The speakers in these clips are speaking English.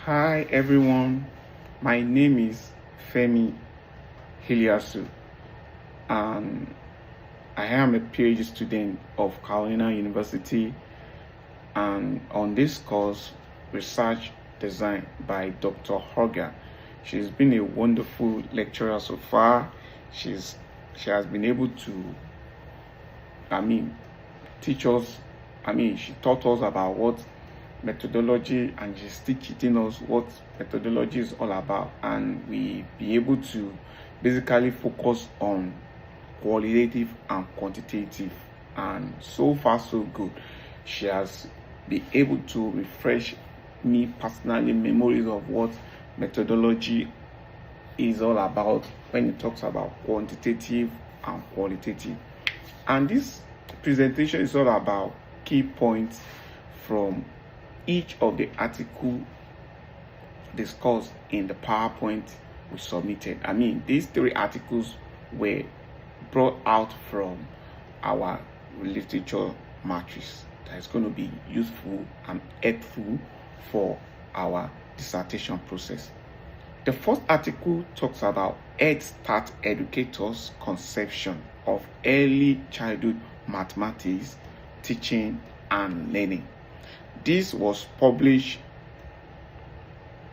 Hi everyone, my name is Femi Hiliasu and I am a PhD student of Carolina University, and on this course, Research Design by Dr. Horga. She's been a wonderful lecturer so far. She has been able to, teach us, she taught us about what methodology, and she's teaching us what methodology is all about, and we be able to basically focus on qualitative and quantitative, and so far so good. She has been able to refresh me personally memories of what methodology is all about when it talks about quantitative and qualitative. And this presentation is all about key points from each of the article discussed in the PowerPoint we submitted. These three articles were brought out from our literature matrix that is going to be useful and helpful for our dissertation process. The first article talks about Head Start Educators' Conception of Early Childhood Mathematics Teaching and Learning. This was published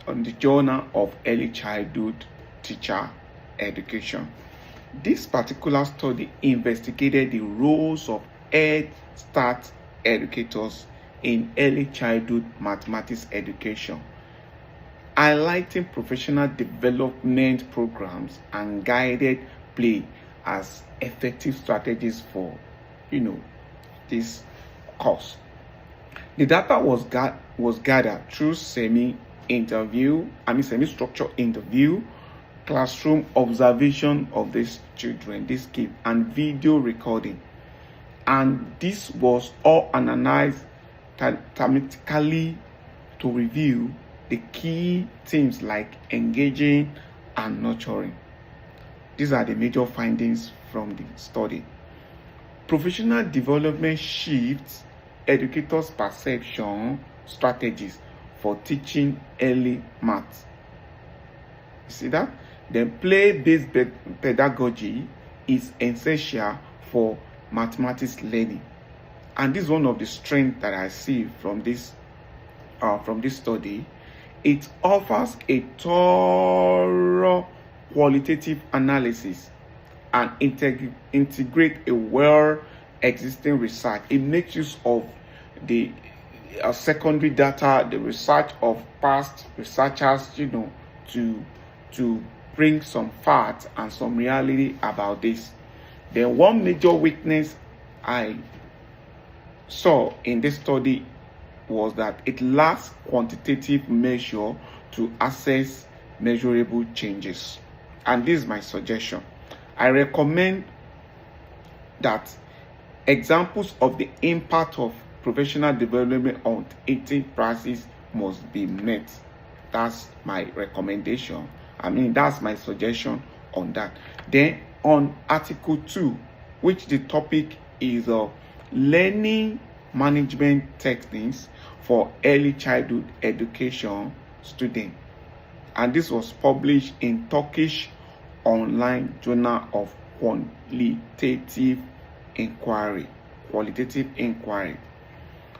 on the Journal of Early Childhood Teacher Education. This particular study investigated the roles of Head Start educators in early childhood mathematics education, highlighting professional development programs and guided play as effective strategies for this course. The data was gathered through semi-structured interview, classroom observation of these children, these kids, and video recording. And this was all analyzed thematically to review the key themes like engaging and nurturing. These are the major findings from the study. Professional development shifts educators' perception strategies for teaching early maths. You see that? Then play-based pedagogy is essential for mathematics learning. And this is one of the strengths that I see from this study. It offers a thorough qualitative analysis and integrate a existing research. It makes use of the secondary data, the research of past researchers, to bring some facts and some reality about this. Then one major weakness I saw in this study was that it lacks quantitative measure to assess measurable changes. And this is my suggestion. I recommend that examples of the impact of professional development on teaching practice must be met. That's my recommendation. That's my suggestion on that. Then on Article 2, which the topic is learning management techniques for early childhood education students. And this was published in Turkish online journal of qualitative inquiry.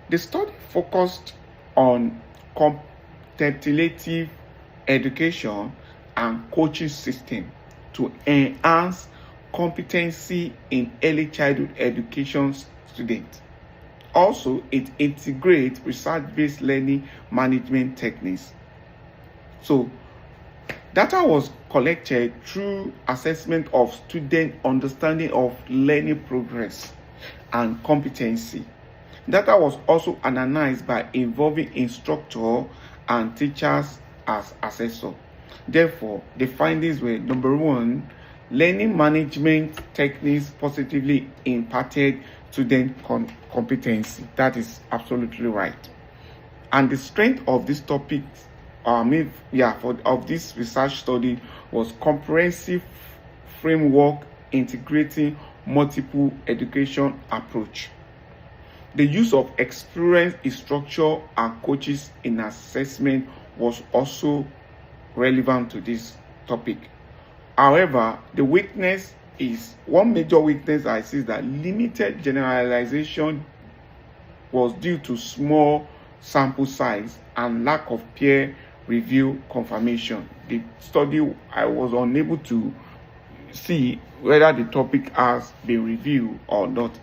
The study focused on contemplative education and coaching system to enhance competency in early childhood education students. Also, it integrates research-based learning management techniques. So, data was collected through assessment of student understanding of learning progress and competency. Data was also analyzed by involving instructor and teachers as assessor. Therefore, the findings were: number one, learning management techniques positively impacted student competency. That is absolutely right. And the strength of this topic, of this research study was comprehensive framework integrating multiple education approach. The use of experienced instructor and coaches in assessment was also relevant to this topic. However, the weakness is, one major weakness I see is that limited generalization was due to small sample size and lack of peer review confirmation. The study, I was unable to see whether the topic has been reviewed or not.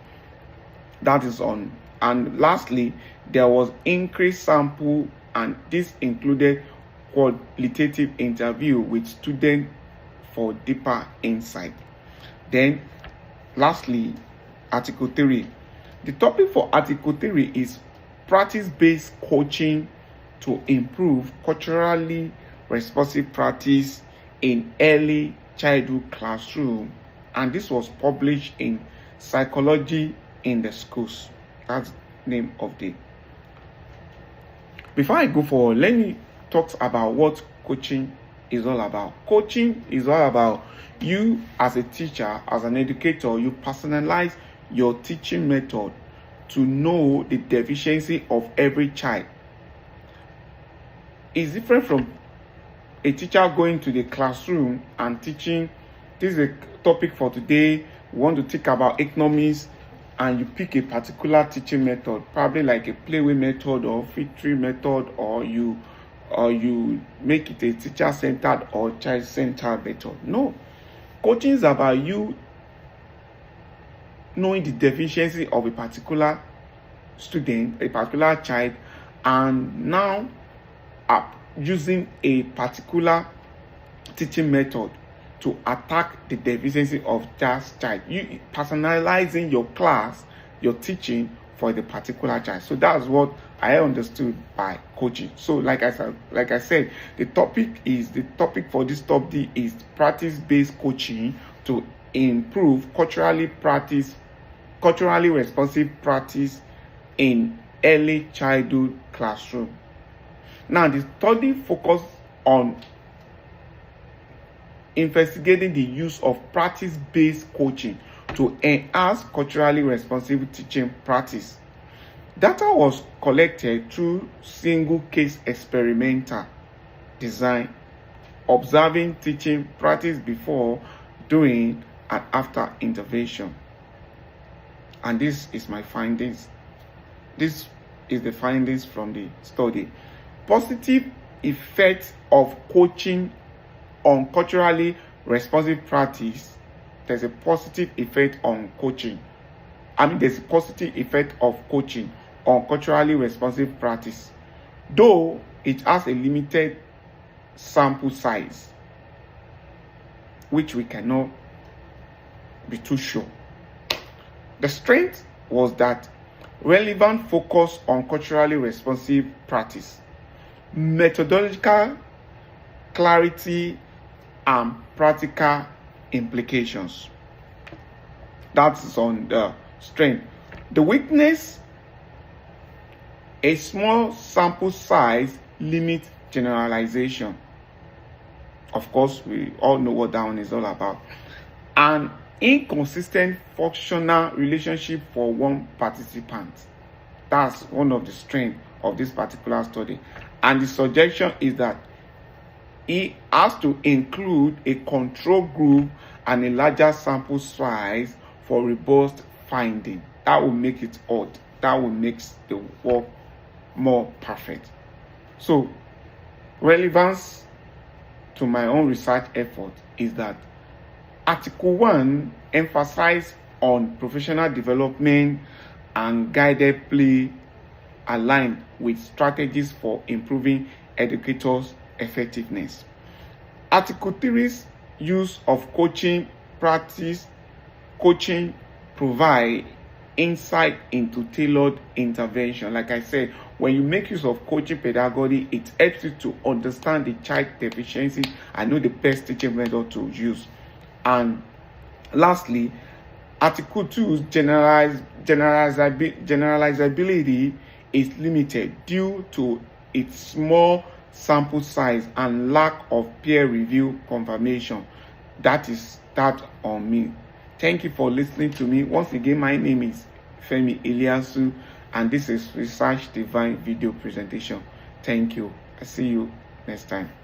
That is on. And lastly, there was increased sample, and this included qualitative interview with students for deeper insight. Then lastly, article 3. The topic for article 3 is practice-based coaching to improve culturally responsive practice in early childhood classroom, and this was published in Psychology in the Schools. That's the name of the. Before I go forward, let me talk about what coaching is all about. Coaching is all about you as a teacher, as an educator, you personalize your teaching method to know the deficiency of every child. It's different from a teacher going to the classroom and teaching. This is a topic for today. We want to think about economics, and you pick a particular teaching method, probably like a playway method or victory method, or you make it a teacher-centered or child-centered method. No. Coaching is about you knowing the deficiency of a particular student, a particular child, and now using a particular teaching method to attack the deficiency of that child. You personalizing your class, your teaching for the particular child. So that's what I understood by coaching. So like I said, the topic for this topic is practice-based coaching to improve culturally responsive practice in early childhood classroom. Now, the study focused on investigating the use of practice-based coaching to enhance culturally responsive teaching practice. Data was collected through single-case experimental design, observing teaching practice before, during, and after intervention. And this is my findings. This is the findings from the study. Positive effects of coaching on culturally responsive practice. There's a positive effect on coaching. There's a positive effect of coaching on culturally responsive practice, though it has a limited sample size, which we cannot be too sure. The strength was that relevant focus on culturally responsive practice, methodological clarity, and practical implications. That's on the strength. The weakness, a small sample size limits generalization. Of course, we all know what that one is all about. An inconsistent functional relationship for one participant. That's one of the strengths of this particular study. And the suggestion is that it has to include a control group and a larger sample size for robust finding. That will make it odd. That will make the work more perfect. So, relevance to my own research effort is that Article 1 emphasized on professional development and guided play aligned with strategies for improving educators' effectiveness. Article 3's use of coaching practice coaching provide insight into tailored intervention. Like I said, when you make use of coaching pedagogy, it helps you to understand the child deficiency and know the best teaching method to use. And lastly, Article 2's generalizability is limited due to its small sample size and lack of peer review confirmation. That is that on me. Thank you for listening to me. Once again, my name is Femi Iliasu, and this is Research Divine video presentation. Thank you. I see you next time.